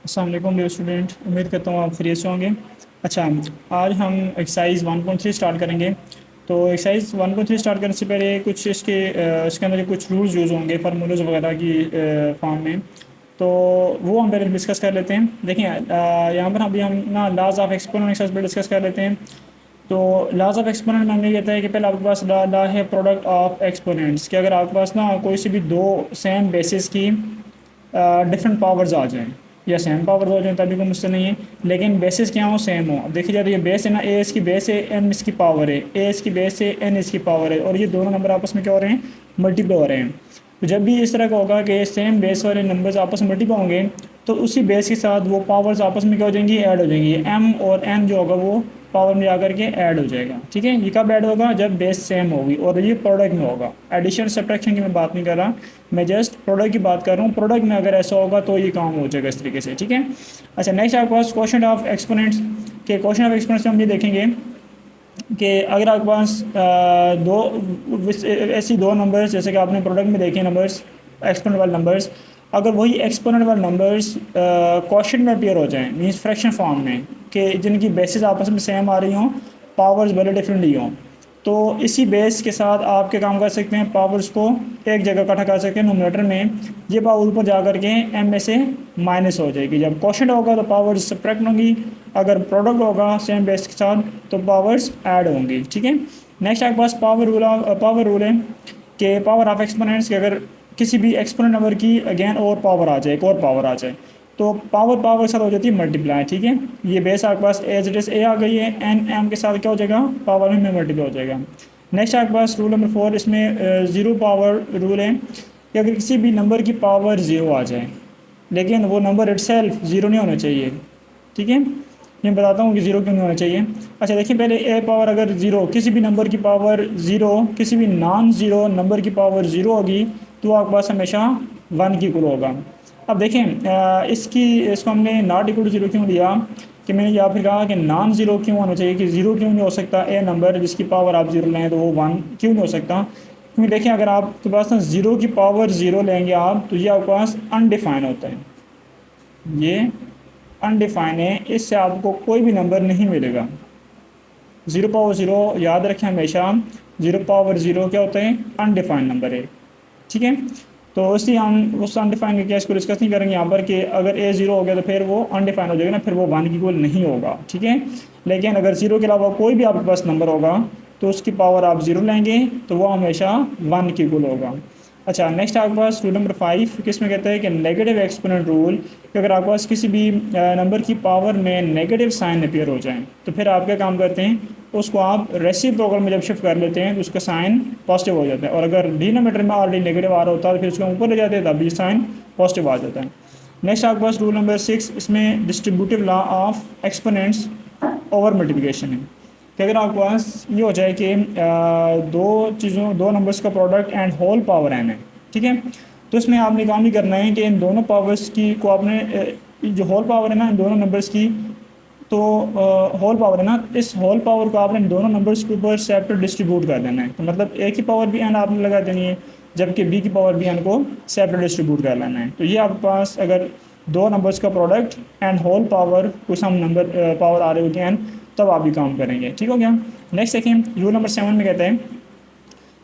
अस्सलाम वालेकुम dear student, उम्मीद करता हूँ आप फ्री से होंगे। अच्छा, आज हम एक्सरसाइज 1.3 स्टार्ट करेंगे। तो एक्सरसाइज 1.3 स्टार्ट करने से पहले कुछ इसके अंदर कुछ रूल्स यूज़ होंगे फार्मूलाज वगैरह की फॉर्म में। तो वो हम पहले डिस्कस कर लेते हैं। देखिए, यहाँ पर अभी हम ना लॉज ऑफ एक्सपोनेंट एक्सरसाइज पर डिस्कस कर लेते हैं। तो लॉज ऑफ एक्सपोनेंट में हमें कहता है कि पहले आपके पास ला है प्रोडक्ट ऑफ एक्सपोनेंट्स, कि अगर आपके पास ना कोई सी भी दो सेम बेसिस की डिफरेंट पावर्स आ जाएं या सेम पावर्स हो जाएं तभी कोई मुश्किल नहीं है, लेकिन बेसिस क्या हो, सेम हो। देखिए जाए तो ये बेस है ना, ए इसकी बेस है, एन इसकी पावर है, ए इसकी बेस है, एन इसकी पावर है, और ये दोनों नंबर आपस में क्या हो रहे हैं, मल्टीप्लाई हो रहे हैं। तो जब भी इस तरह का होगा कि सेम बेस वाले नंबर्स आपस में मल्टीप्लाई होंगे, तो उसी बेस के साथ वो पावर्स आपस में क्या हो जाएंगी, ऐड हो जाएंगी। एम और एन जो होगा वो पावर में जाकर के ऐड हो जाएगा। ठीक है, ये कब ऐड होगा, जब बेस सेम होगी और ये प्रोडक्ट में होगा। एडिशन सब्ट्रैक्शन की मैं बात नहीं कर रहा, मैं जस्ट प्रोडक्ट की बात कर रहा हूँ। प्रोडक्ट में अगर ऐसा होगा तो ये काम हो जाएगा इस तरीके से। ठीक है, अच्छा नेक्स्ट आपके पास क्वेश्चन ऑफ एक्सपोनेंट्स के क्वेश्चन ऑफ एक्सपोनेंट्स में हम ये देखेंगे कि अगर आपके पास ऐसी दो नंबर्स, जैसे कि आपने प्रोडक्ट में देखे नंबर्स, एक्सपोनेंट वाले नंबर्स, अगर वही एक्सपोनेंट वाले नंबर्स क्वोशिएंट में अपीयर हो जाएं, मींस फ्रैक्शन फॉर्म में, कि जिनकी बेसिस आपस में सेम आ रही हों, पावर्स भले डिफरेंटली हों, तो इसी बेस के साथ आप क्या काम कर सकते हैं, पावर्स को एक जगह इकट्ठा कर सकते हैं नोमिनेटर में। ये पावर ऊपर जा करके एम में से माइनस हो जाएगी। जब क्वोशिएंट होगा तो पावर्स सब्ट्रैक्ट होंगी, अगर प्रोडक्ट होगा सेम बेस के साथ तो पावर्स ऐड होंगी। ठीक है, नेक्स्ट आपके पास पावर रूल है कि पावर ऑफ एक्सपोनेंट्स, कि अगर किसी भी एक्सपोनेंट नंबर की अगेन और पावर आ जाए, एक और पावर आ जाए, तो पावर पावर के साथ हो जाती है मल्टीप्लाई। ठीक है, ये बेस आपके पास एज इट इज ए आ गई है, एन एम के साथ क्या हो जाएगा, पावर में मल्टीप्लाई हो जाएगा। नेक्स्ट आपके पास रूल नंबर 4, इसमें ज़ीरो पावर रूल है कि अगर किसी भी नंबर की पावर ज़ीरो आ जाए, लेकिन वो नंबर इटसेल्फ ज़ीरो नहीं होना चाहिए। ठीक है, मैं बताता हूँ कि ज़ीरो क्यों नहीं होना चाहिए। अच्छा देखिए, पहले ए पावर अगर ज़ीरो, किसी भी नंबर की पावर ज़ीरो, किसी भी नॉन ज़ीरो नंबर की पावर ज़ीरो होगी, तो आपके पास हमेशा वन की इक्वल होगा। अब देखें, इसको हमने नॉट इक्वल टू ज़ीरो क्यों लिया, कि मैंने या फिर कहा कि नॉन ज़ीरो क्यों होना चाहिए, कि ज़ीरो क्यों नहीं हो सकता, ए नंबर जिसकी पावर आप ज़ीरो लें तो वो वन क्यों नहीं हो सकता। क्योंकि देखें, अगर आपके पास ना ज़ीरो की पावर ज़ीरो लेंगे आप, तो ये आपके पास अनडिफाइन होता है, ये अनडिफाइन है, इससे आपको कोई भी नंबर नहीं मिलेगा। ज़ीरो पावर ज़ीरो याद रखें हमेशा, ज़ीरो पावर ज़ीरो क्या होता है, अनडिफाइंड नंबर है। ठीक है, तो इसलिए हम उस अनडिफाइंड के केस को डिस्कस नहीं करेंगे यहाँ पर, कि अगर ए ज़ीरो हो गया तो फिर वो अनडिफाइंड हो जाएगा ना, फिर वो वन की इक्वल नहीं होगा। ठीक है, लेकिन अगर ज़ीरो के अलावा कोई भी आपके पास नंबर होगा तो उसकी पावर आप ज़ीरो लेंगे तो वो हमेशा वन की इक्वल होगा। अच्छा नेक्स्ट आपके पास रूल नंबर 5, किसमें कहता है कि नेगेटिव एक्सपोनेंट रूल, कि अगर आपके पास किसी भी नंबर की पावर में नेगेटिव साइन अपीयर हो जाए, तो फिर आप क्या काम करते हैं, उसको आप रेसिप्रोकल में जब शिफ्ट कर लेते हैं तो उसका साइन पॉजिटिव हो जाता है, और अगर डिनोमिनेटर में ऑलरेडी नेगेटिव आ रहा होता है तो फिर उसको ऊपर ले जाते हैं तब भी साइन पॉजिटिव आ जाता है। नेक्स्ट आपके पास रूल नंबर 6, इसमें distributive law of exponents over multiplication है, कि अगर आपके पास ये हो जाए कि दो नंबर्स का product and whole power n है। ठीक है, तो इसमें आपने काम नहीं करना है कि इन दोनों पावर्स की को आपने जो होल पावर है ना इन दोनों नंबर्स की, तो होल पावर है ना, इस होल पावर को आपने दोनों नंबर्स के ऊपर सेपरेट डिस्ट्रीब्यूट कर देना है। तो मतलब ए की पावर भी एन आपने लगा देनी है, जबकि बी की पावर भी एन को सेपरेट डिस्ट्रीब्यूट कर लेना है। तो ये आपके पास अगर दो नंबर्स का प्रोडक्ट एंड होल पावर कुछ हम नंबर पावर आ रहे होगी एन, तब आप भी काम करेंगे। ठीक हो गया। नेक्स्ट देखिए, रूल नंबर 7 में कहते हैं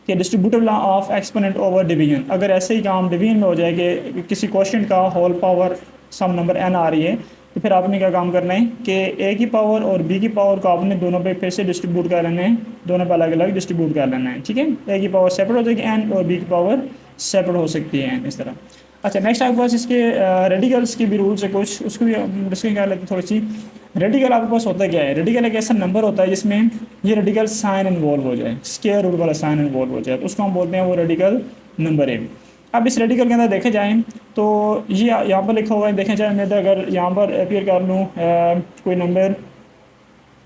कि distributive law of exponent over division, अगर ऐसे ही काम डिवीजन में हो जाए कि किसी क्वेश्चन का होल पावर सम नंबर एन आ रही है, तो फिर आपने क्या काम करना है कि ए की पावर और बी की पावर को आपने दोनों पे फिर से डिस्ट्रीब्यूट कर लेना है, दोनों पे अलग अलग डिस्ट्रीब्यूट कर लेना है। ठीक है, ए की पावर सेपरेट हो जाएगी एन, और बी की पावर सेपरेट हो सकती है एन, इस तरह। अच्छा नेक्स्ट आपके पास इसके रेडिकल्स की भी रूल्स है कुछ, उसको भी डिस्कस कर लेते हैं थोड़ी सी। रेडिकल आपके पास होता क्या है, रेडिकल एक ऐसा नंबर होता है जिसमें ये रेडिकल साइन इन्वॉल्व हो जाए, स्क्वायर रूट वाला साइन इन्वॉल्व हो जाए, तो उसको हम बोलते हैं वो रेडिकल नंबर है। अब इस रेडिकल के अंदर देखे जाएँ तो ये यहाँ पर लिखा हुआ है, देखें जाए मैं तो अगर यहाँ पर अपीयर कर लूँ कोई नंबर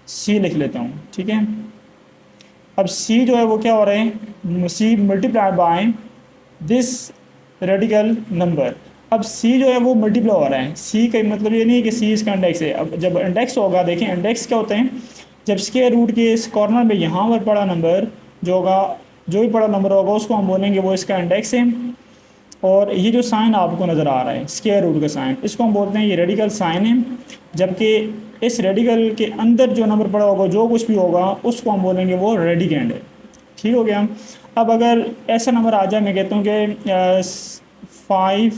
सी लिख लेता हूँ। ठीक है, अब सी जो है वो क्या हो रहा है, C multiplied by this radical number. अब सी जो है वो मल्टीप्लाई हो रहा है, सी का मतलब ये नहीं है कि सी इसका इंडेक्स है। अब जब इंडेक्स होगा, देखें इंडेक्स क्या होते हैं, जब स्क्वायर रूट के इस कॉर्नर में यहाँ पर पड़ा नंबर जो होगा, जो भी बड़ा नंबर होगा उसको हम बोलेंगे वो इसका इंडेक्स है। और ये जो साइन आपको नज़र आ रहा है स्क्वायर रूट का साइन, इसको हम बोलते हैं ये रेडिकल साइन है। जबकि इस रेडिकल के अंदर जो नंबर पड़ा होगा, जो कुछ भी होगा, उसको हम बोलेंगे वो रेडिकेंड है। ठीक हो गया। अब अगर ऐसा नंबर आ जाए, मैं कहता हूँ कि 5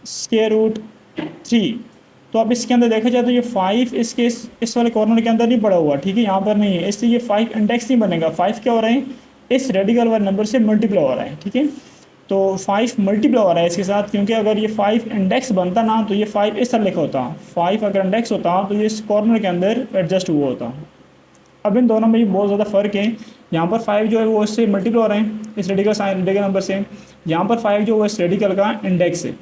स्क्वायर रूट 3, तो अब इसके अंदर देखा जाए तो ये 5 इसके इस वाले कॉर्नर के अंदर नहीं पड़ा हुआ, ठीक है, यहाँ पर नहीं है, इसलिए ये 5 इंडेक्स नहीं बनेगा। 5 क्या हो रहा है, इस रेडिकल वाले नंबर से मल्टीप्लाई हो रहा है, ठीक है। तो 5 मल्टीप्लाई हो रहा है इसके साथ, क्योंकि अगर ये 5 इंडेक्स बनता ना तो ये 5 इस तरह लिखा होता। 5 अगर इंडेक्स होता तो ये इस कॉर्नर के अंदर एडजस्ट हुआ होता। अब इन दोनों में ये बहुत ज़्यादा फ़र्क है। यहाँ पर 5 जो है वो इससे मल्टीप्लाई हो रहे हैं इस रेडिकल साइन रेडिकल नंबर से, यहाँ पर 5 जो है इस रेडिकल का इंडेक्स है,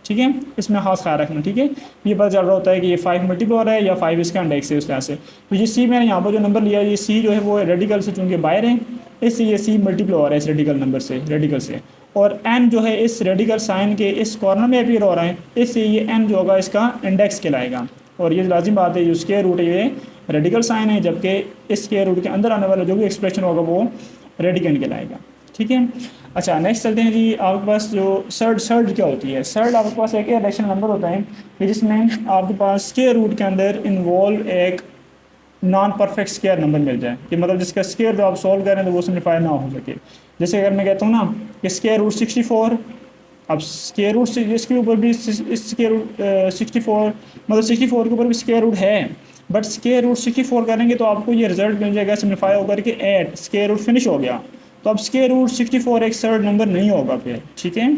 ठीक है। इसमें खास ख्याल रखना, ठीक है। ये पता चल रहा होता है कि ये 5 मल्टीप्लाई हो रहा है या 5 इसका इंडेक्स है, उस तरह से। तो ये सी मैंने यहाँ पर जो नंबर लिया, ये सी जो है वो रेडिकल से चूँकि बाहर है, इसलिए ये सी मल्टीप्लाई हो रहा है इस रेडिकल नंबर से, रेडिकल से। और एन जो है इस रेडिकल साइन के इस कॉर्नर में अपीयर हो रहा है, इसलिए ये एन जो होगा इसका इंडेक्स कहलाएगा। और ये लाजिम बात है, जो स्क्वायर रूट है ये रेडिकल साइन है, जबकि इस स्क्वायर रूट के अंदर आने वाला जो भी एक्सप्रेशन होगा वो रेडिकेंड कहलाएगा, ठीक है। अच्छा, नेक्स्ट चलते हैं जी। आपके पास जो सर्ड क्या होती है? सर्ड आपके पास एक रैशनल नंबर होता है कि जिसमें आपके पास स्क्वायर रूट के अंदर इन्वॉल्व एक नॉन परफेक्ट स्क्वायर नंबर मिल जाए, कि मतलब जिसका स्क्वायर जो आप सॉल्व करें तो वो सिम्प्लीफाई ना हो सके। जैसे अगर मैं कहता हूँ ना कि स्क्वायर रूट 64, अब स्क्वायर रूट से इसके ऊपर भी स्क्वायर रूट 64, मतलब 64 के ऊपर भी स्क्वायर रूट है, बट स्क्वायर रूट 64 करेंगे तो आपको ये रिजल्ट मिल जाएगा सिम्प्लीफाई होकर के 8, स्क्वायर रूट फिनिश हो गया। तो अब स्क्वायर रूट 64 एक सर्ड नंबर नहीं होगा फिर, ठीक है,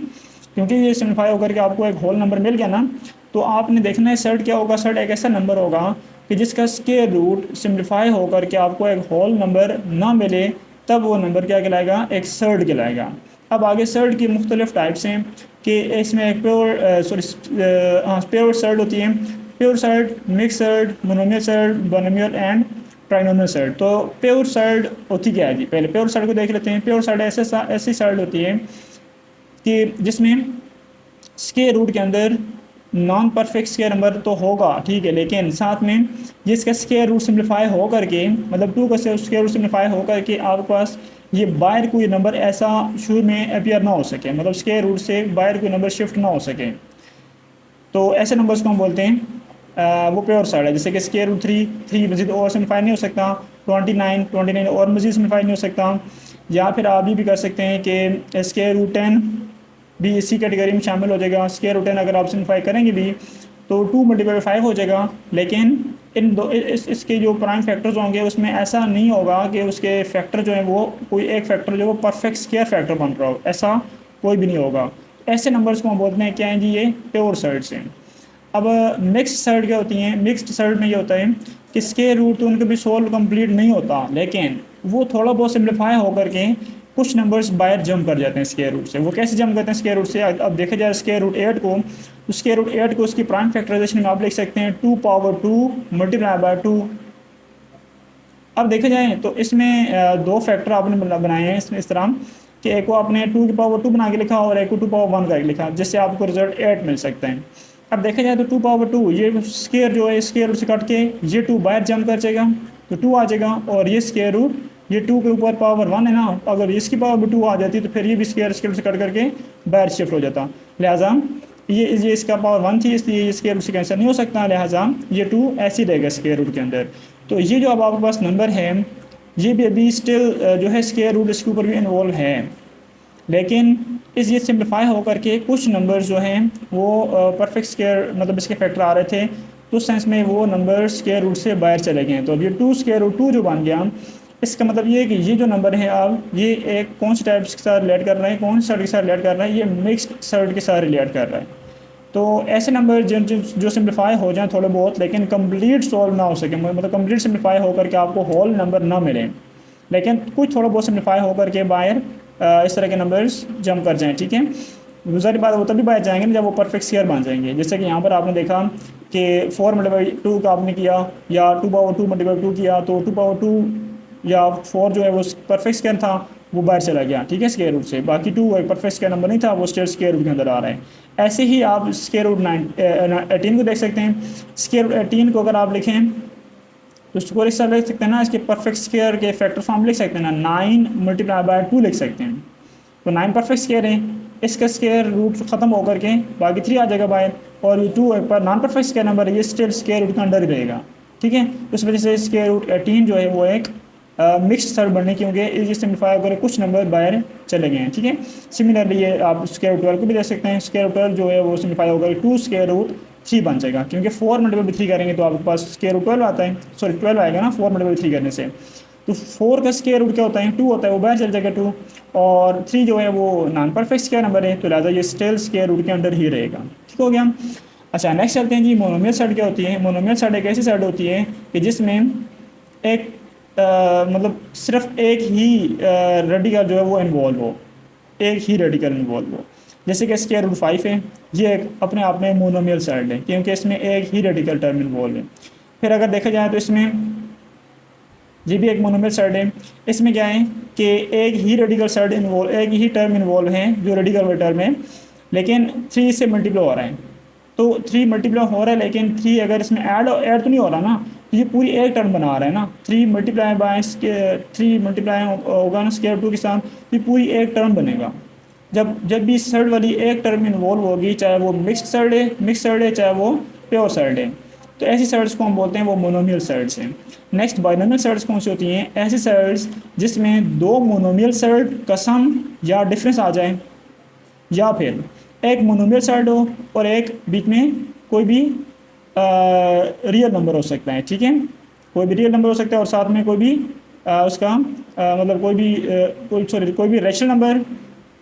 क्योंकि ये सिम्प्लीफाई होकर के आपको एक होल नंबर मिल गया ना। तो आपने देखना है सर्ड क्या होगा। सर्ड एक ऐसा नंबर होगा कि जिसका स्क्वायर रूट सिम्प्लीफाई होकर के आपको एक होल नंबर ना मिले, तब वो नंबर क्या कहलाएगा, एक सर्ड कहलाएगा। अब आगे सर्ड की मुख्तलिफ टाइप्स हैं कि इसमें एक प्योर सर्ड होती है, pure surd, mix surd, monomial surd, binomial and trinomial surd. तो प्योर सर्ड होती क्या है जी, पहले प्योर सर्ड को देख लेते हैं। प्योर सर्ड ऐसी सर्ड होती है कि जिसमें स्क्वायर रूट के अंदर नॉन परफेक्ट स्क्वायर नंबर तो होगा, ठीक है, लेकिन साथ में जिसका स्क्वायर रूट सिम्प्लीफाई हो करके, मतलब 2 का स्क्वायर रूट सिम्प्लीफाई हो करके आपके पास ये बाहर कोई नंबर ऐसा शुरू में अपीयर ना हो सके, मतलब स्क्वायर रूट से बाहर कोई नंबर शिफ्ट ना हो सके। तो ऐसे नंबर्स को हम बोलते हैं वो प्योर सर्ड है। जैसे कि स्क्वायर रूट 3 मजीद और सिम्प्लीफाई नहीं हो सकता, 29 और मजीद सिम्प्लीफाई नहीं हो सकता। या फिर आप ये भी कर सकते हैं कि स्क्वायर रूट 10 भी इसी कैटेगरी में शामिल हो जाएगा। स्क्वायर रूट 10 अगर आप सिम्प्लीफाई करेंगे भी तो 2 × 5 हो जाएगा, लेकिन इन दो इसके जो प्राइम फैक्टर्स होंगे उसमें ऐसा नहीं होगा कि उसके फैक्टर जो है वो कोई एक फैक्टर जो वो परफेक्ट स्क्वायर फैक्टर बन रहा हो, ऐसा कोई भी नहीं होगा। ऐसे नंबर्स को हम बोलते हैं क्या हैं जी, ये प्योर सर्ड्स हैं। अब मिक्स्ड सर्ड क्या होती हैं? मिक्स्ड सर्ड में ये होता है कि स्क्वायर रूट तो उनके भी सोल्व कंप्लीट नहीं होता, लेकिन वो थोड़ा बहुत सिम्प्लीफाई होकर के कुछ नंबर्स बाहर जंप कर जाते हैं स्क्वायर रूट से। वो कैसे जंप करते हैं स्क्वायर रूट से? अब देखा जाए स्क्वायर रूट 8 को, तो स्क्वायर रूट 8 को उसकी प्राइम फैक्टराइजेशन में आप लिख सकते हैं 2 पावर 2 मल्टीप्लाई बाय 2। अब देखा जाए तो इसमें 2 फैक्टर आपने बनाए हैं इसमें इस तरह कि एक को आपने 2 की पावर 2 बना के लिखा और एक को 2 पावर 1 करके लिखा, जिससे आपको रिजल्ट 8 मिल सकते हैं। अब देखा जाए तो 2 पावर 2 ये स्क्वायर जो है स्क्वायर रूट से कट के ये 2 बाहर जंप कर जाएगा तो 2 आ जाएगा, और ये स्क्वायर रूट ये 2 के ऊपर पावर 1 है ना, अगर इसकी पावर 2 आ जाती तो फिर ये भी स्क्वायर रूट से कट करके बाहर शिफ्ट हो जाता। लिहाजा ये इसका पावर 1 थी, इसलिए ये स्क्वायर रूट से कैंसिल नहीं हो सकता, लिहाजा ये 2 ऐसे ही रहेगा स्क्वायर रूट के अंदर। तो ये जो अब आपके पास नंबर है ये भी अभी स्टिल जो है स्क्वायर रूट इसके ऊपर भी इन्वॉल्व है, लेकिन इस ये सिम्प्लीफाई होकर के कुछ नंबर जो हैं वो परफेक्ट स्क्वायर मतलब इसके फैक्टर आ रहे थे, तो उस सेंस में वो नंबर स्क्वायर रूट से बाहर चले गए। तो अब ये 2 स्क्वायर रूट 2 जो बन गया, इसका मतलब ये है कि ये जो नंबर है अब ये एक कौन से टाइप्स के साथ रिलेट कर रहे हैं, कौन से सर्ड के साथ रिलेट कर रहा है, ये मिक्स्ड सर्ड के साथ रिलेट कर रहा है। तो ऐसे नंबर जो सिम्प्लीफाई हो जाएँ थोड़े बहुत, लेकिन कंप्लीट सॉल्व ना हो सके, मतलब कंप्लीट सिम्प्लीफाई होकर के आपको होल नंबर ना मिले, लेकिन कुछ थोड़ा बहुत सिम्प्लीफाई होकर के बाहर इस तरह के नंबर्स जंप कर जाएँ, ठीक है। दूसरी बात वो तभी बाहर जाएंगे जब वो परफेक्ट स्क्वायर बन जाएंगे। जैसे कि यहाँ पर आपने देखा कि 4 × 2 का आपने किया या 2 पावर 2 × 2 किया, तो 2 पावर 2 या 4 जो है वो परफेक्ट स्क्वायर था, वो बाहर चला गया, ठीक है, स्क्वायर रूट से। बाकी 2 एक परफेक्ट स्क्वायर नंबर नहीं था, वो स्टेट स्क्वायर रूट के अंदर आ रहा है। ऐसे ही आप स्क्वायर रूट 18 को देख सकते हैं। स्क्वायर रूट 18 को अगर आप लिखें तो उसको इस तरह लिख सकते हैं ना, इसके परफेक्ट स्क्वायर के फैक्टर फॉर्म लिख सकते हैं ना, 9 × 2 लिख सकते हैं। तो 9 परफेक्ट स्क्वायर है, इसका स्क्वायर रूट ख़त्म होकर के बाकी 3 आ जाएगा बाहर, और ये 2 एक पर नॉन परफेक्ट स्क्वायर नंबर है, ये स्टिल स्क्वायर रूट के अंडर ही रहेगा। ठीक है, उस वजह से स्क्वायर रूट 18 जो है वो एक मिक्स्ड सर्ड बनने, क्योंकि ये सिम्प्लीफाई होकर कुछ नंबर बाहर चले गए हैं। ठीक है, सिमिलरली ये आप स्क्वायर रूट 12 को भी दे सकते हैं। स्क्वायर रूट 12 जो है वो सिम्प्लीफाई होकर 2 स्क्वायर रूट 3 बन जाएगा, क्योंकि 4 मल्टीपल 3 करेंगे तो आपके पास स्क्वायर रूट 12 आता है, सॉरी 12 आएगा ना 4 मल्टीपल 3 करने से। तो 4 का स्क्वायर रूट क्या होता है, 2 होता है, वो बाहर चल जाएगा 2, और 3 जो है वो नॉन परफेक्ट स्क्वायर नंबर है, तो लिहाजा ये स्टिल स्क्वायर रूट के अंडर ही रहेगा। ठीक हो गया। अच्छा, नेक्स्ट चलते हैं जी, मोनोमियल सर्ड क्या होती है। मोनोमियल सर्ड एक ऐसी सर्ड होती है कि जिसमें एक मतलब सिर्फ एक ही रेडिकल जो है वो इन्वॉल्व हो, एक ही रेडिकल इन्वॉल्व हो। जैसे कि स्क्वायर रूट 5 है, ये एक अपने आप में मोनोमियल सर्ड है, क्योंकि इसमें एक ही रेडिकल टर्म इन्वॉल्व है। फिर अगर देखा जाए तो इसमें ये भी एक मोनोमियल सर्ड है। इसमें क्या है कि एक ही रेडिकल सर्ड इन्वॉल्व, एक ही टर्म इन्वॉल्व है जो रेडिकल वाला टर्म है, लेकिन 3 से मल्टीप्लाई हो रहा है। तो 3 मल्टीप्लाई हो रहा है, लेकिन 3 अगर इसमें ऐड तो नहीं हो रहा ना, तो ये पूरी एक टर्म बना रहा है ना। 3 मल्टीप्लाई बाय 3 मल्टीप्लाई होगा ना स्क्वायर 2 के साथ, तो पूरी एक टर्म बनेगा। जब भी सर्ड वाली एक टर्म इन्वॉल्व होगी, चाहे वो मिक्स्ड सर्ड है, चाहे वो प्योर सर्ड है, तो ऐसी सर्ड्स को हम बोलते हैं वो मोनोमियल सर्ड्स हैं। नेक्स्ट बाइनोमियल सर्ड्स कौन सी होती हैं, ऐसी सर्ड्स जिसमें 2 मोनोमियल सर्ड का सम या डिफरेंस आ जाए, या फिर एक मोनोमियल सर्ड हो और एक बीच में कोई भी रियल नंबर हो सकता है। ठीक है, कोई भी रियल नंबर हो सकता है और साथ में कोई भी उसका मतलब कोई भी रैशनल नंबर,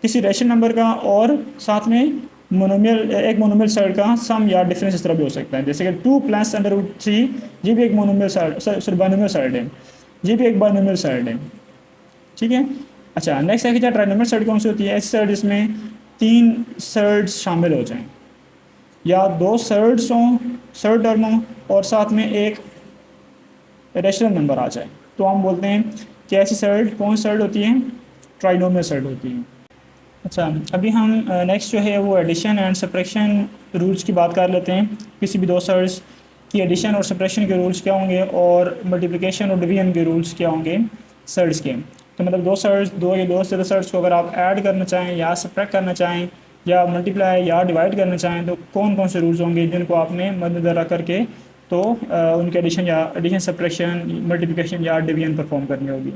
किसी रैशनल नंबर का, और साथ में एक मोनोमियल सर्ड का सम या डिफरेंस इस तरह भी हो सकता है। जैसे कि 2 + √3, ये भी एक monomial surd, sorry binomial surd है, ये भी एक बाइनोमियल सर्ड है। ठीक है। अच्छा, नेक्स्ट है कि ट्राइनोमियल सर्ड कौन सी होती है, ऐसी सर्ड जिसमें 3 सर्ड्स शामिल हो जाएं, या 2 सर्ड्स हों, सर्ड टर्म हों, और साथ में एक रैशनल नंबर आ जाए, तो हम बोलते हैं कि ऐसी सर्ड कौन सर्ड होती है, ट्राइनोमियल सर्ड होती है। अच्छा, अभी हम नेक्स्ट जो है वो एडिशन एंड सब्ट्रैक्शन रूल्स की बात कर लेते हैं। किसी भी 2 सर्ड्स की एडिशन और सब्ट्रैक्शन के रूल्स क्या होंगे, और मल्टीप्लिकेशन और डिवीजन के रूल्स क्या होंगे सर्ड्स के। तो मतलब 2 सर्ड्स, 2 या 2 से ज़्यादा सर्ड्स को अगर आप ऐड करना चाहें या सब्ट्रैक्ट करना चाहें या मल्टीप्लाई या डिवाइड करना चाहें, तो कौन कौन से रूल्स होंगे जिनको आपने मद्देनज़र रख करके तो उनके एडिशन सब्ट्रैक्शन, मल्टीप्लिकेशन या डिवीजन परफॉर्म करनी होगी।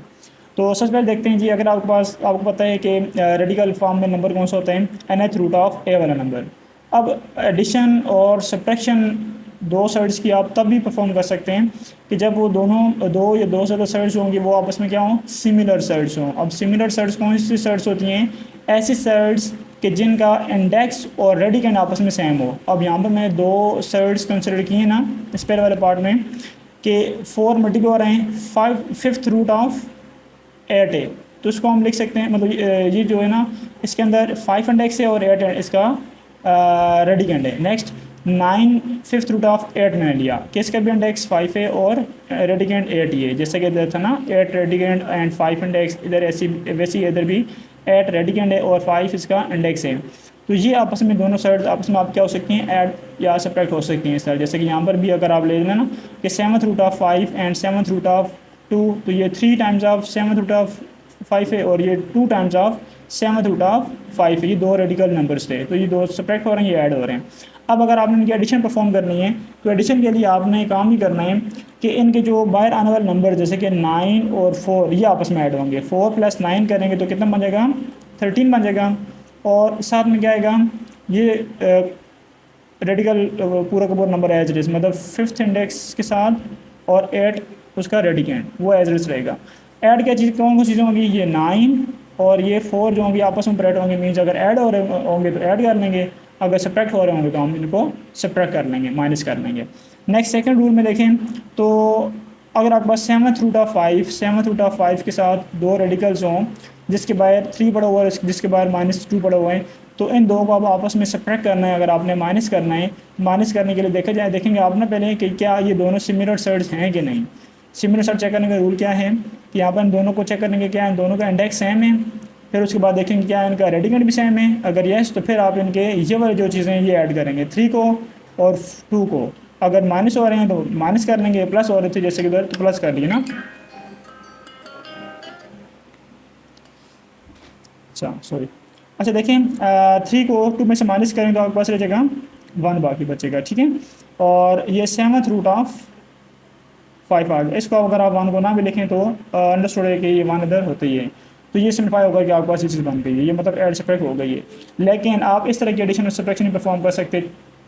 तो सबसे पहले देखते हैं जी, अगर आपको पता है कि रेडिकल फॉर्म में नंबर कौन सा होता है, nth रूट ऑफ a वाला नंबर। अब एडिशन और सब्ट्रैक्शन 2 सर्ड्स की आप तब भी परफॉर्म कर सकते हैं कि जब वो दोनों 2 या 2 से ज़्यादा सर्ड्स होंगे वो आपस में क्या हों, सिमिलर सर्ड्स हों। अब सिमिलर सर्ड्स कौन सी सर्ड्स होती हैं, ऐसी सर्ड्स कि जिनका इंडेक्स और रेडिकेंड आपस में सेम हो। अब यहाँ पर मैं 2 सर्ड्स कंसिडर किए ना इस पहले वाले पार्ट में, कि 4 मल्टीप्लाई हो रहे हैं 5th रूट ऑफ 8 है, तो इसको हम लिख सकते हैं, मतलब ये जो है ना इसके अंदर 5 इंडेक्स है और 8 इसका रेडिकेंड है। नेक्स्ट 9 5th रूट ऑफ 8 मैंने लिया कि इसका भी इंडेक्स 5 है और रेडिकेंड 8 ही है, जैसे कि इधर था ना 8 रेडिकेंड एंड 5 इंडेक्स, इधर वैसी इधर भी 8 रेडिकेंड है और 5 इसका इंडेक्स है। तो ये आपस में दोनों साइड आपस में आप क्या हो सकती हैं, ऐड या सब्ट्रैक्ट हो सकती हैं इस तरह। जैसे कि यहाँ पर भी अगर आप ले लेना ना कि 7th root of 5 and 7th root of 2, तो ये 3 times of 7th root of 5 है और ये 2 times of 7th root of 5 है। ये 2 रेडिकल नंबर्स थे, तो ये 2 सब्ट्रैक्ट हो रहे हैं, ये ऐड हो रहे हैं। अब अगर आपने इनकी एडिशन परफॉर्म करनी है, तो एडिशन के लिए आपने काम ही करना है कि इनके जो बाहर आने वाले नंबर जैसे कि 9 और 4 ये आपस में ऐड होंगे। 4 + 9 करेंगे तो कितना बन जाएगा, 13 बन जाएगा। और साथ में क्या आएगा, ये रेडिकल पूरा का पूरा नंबर एज इट इज़, मतलब 5th इंडेक्स के साथ, और 8 उसका रेडिकेंड वो एज इट इज़ रहेगा। ऐड क्या चीज़ कौन चीज़ें होंगी, ये 9 और ये 4 जो होंगी आपस में ऑपरेट होंगे, मीन्स अगर ऐड हो रहे होंगे तो ऐड कर लेंगे, अगर सब्ट्रैक्ट हो रहे होंगे तो हम इनको सब्ट्रैक्ट कर लेंगे, माइनस कर लेंगे। नेक्स्ट सेकंड रूल में देखें तो अगर आपके पास 7th रूट ऑफ 5 के साथ 2 रेडिकल्स हों जिसके बाहर 3 पड़ा हुआ है, जिसके बाहर -2 पड़ा हुआ है, तो इन दो को आप आपस में सब्ट्रैक्ट करना है। अगर आपने माइनस करना है, माइनस करने के लिए देखेंगे आप ना पहले कि क्या ये दोनों सिमिलर सर्ड्स हैं कि नहीं। सिमिलर सर्ड चेक करने का रूल क्या है कि यहाँ पर इन दोनों को चेक करने के क्या इन दोनों का इंडेक्स सेम है। फिर उसके बाद देखेंगे क्या इनका रेडिकेंड भी सेम है, अगर यस तो फिर आप इनके ये वाली जो चीज़ें ये ऐड करेंगे 3 को और 2 को। अगर माइनस हो रहे हैं तो माइनस कर लेंगे, प्लस हो रहे थे जैसे कि इधर तो प्लस कर लिए ना। अच्छा सॉरी, अच्छा देखें 3 को 2 में से माइनस करें तो आपके पास रह जाएगा 1 बाकी बचेगा, ठीक है। और ये 7th रूट ऑफ 5 आ गया। इसको अगर आप 1 को ना भी लिखें तो अंडरस्टूड है कि ये 1 इधर होती है, तो ये सिम्प्लीफाई होगा कि आपके पास ये चीज़ बन गई है, ये मतलब एड सब्ट्रैक्ट हो गई है। लेकिन आप इस तरह की एडिशन और सब्ट्रैक्शन परफॉर्म कर सकते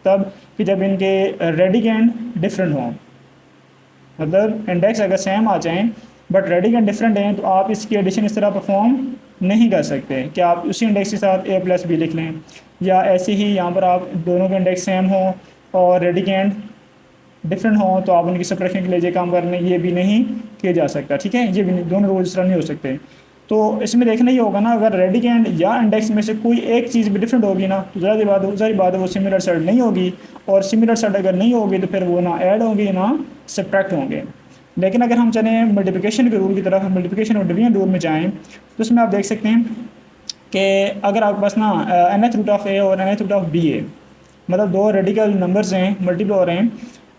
तब कि जब इनके रेडिकेंड डिफरेंट हों, मतलब इंडेक्स अगर सेम आ जाएं बट रेडिकेंड डिफरेंट हैं तो आप इसकी एडिशन इस तरह परफॉर्म नहीं कर सकते कि आप उसी इंडेक्स के साथ a प्लस बी लिख लें, या ऐसे ही यहाँ पर आप दोनों के इंडेक्स सेम हों और रेडिकेंड डिफरेंट हों तो आप उनकी सब्ट्रैक्शन के लिए ये काम कर लें, ये भी नहीं किया जा सकता, ठीक है। ये भी नहीं, दोनों रोज इस तरह नहीं हो सकते। तो इसमें देखना ये होगा ना, अगर रेडिकेंड या इंडेक्स में से कोई एक चीज़ भी डिफरेंट होगी ना तो ज़ाहिर बात है वो सिमिलर सेट नहीं होगी, और सिमिलर सेट अगर नहीं होगी तो फिर वो ना ऐड होंगे ना सब्ट्रैक्ट होंगे। लेकिन अगर हम चलें मल्टीप्लिकेशन के रूल की तरफ, मल्टीप्लिकेशन और डिवीजन रूल में जाएँ तो उसमें आप देख सकते हैं कि अगर आपके पास ना nth रूट ऑफ ए और nth रूट ऑफ बी है, मतलब दो रेडिकल नंबर्स हैं, मल्टीपल हो रहे हैं,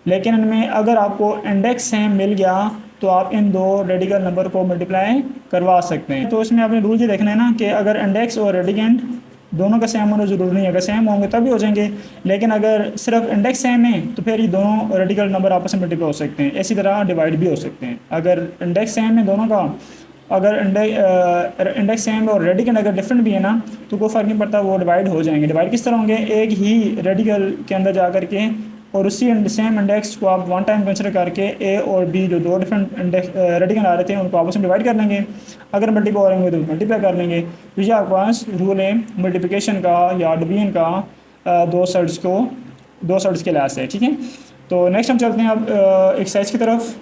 लेकिन इनमें अगर आपको इंडेक्स सेम मिल गया तो आप इन दो रेडिकल नंबर को मल्टीप्लाई करवा सकते हैं। तो इसमें आपने रूल ये देखना है ना कि अगर इंडेक्स और रेडिकेंड दोनों का सेम होना ज़रूरी नहीं है, अगर सेम होंगे तभी हो जाएंगे, लेकिन अगर सिर्फ इंडेक्स सेम है तो फिर ये दोनों रेडिकल नंबर आपस में मल्टीप्लाई हो सकते हैं, इसी तरह डिवाइड भी हो सकते हैं। अगर इंडेक्स सेम है दोनों का, अगर इंडेक्स सेम और रेडिकल अगर डिफरेंट भी है ना तो कोई फ़र्क नहीं पड़ता, वो डिवाइड हो जाएंगे। डिवाइड किस तरह होंगे, एक ही रेडिकल के अंदर जा कर के और उसी सेम इंडेक्स को आप वन टाइम कंसिडर करके ए और बी जो दो डिफरेंट इंडेक्स रेडिकल आ रहे थे उनको आपस में डिवाइड कर लेंगे, अगर मल्टीप्लाई हो रहेंगे तो मल्टीप्लाई कर लेंगे। तो ये आपके पास रूल है मल्टीप्लिकेशन का या डिवीजन का दो साइड्स के लिहाज से, ठीक है। तो नेक्स्ट हम चलते हैं अब एक्सरसाइज की तरफ।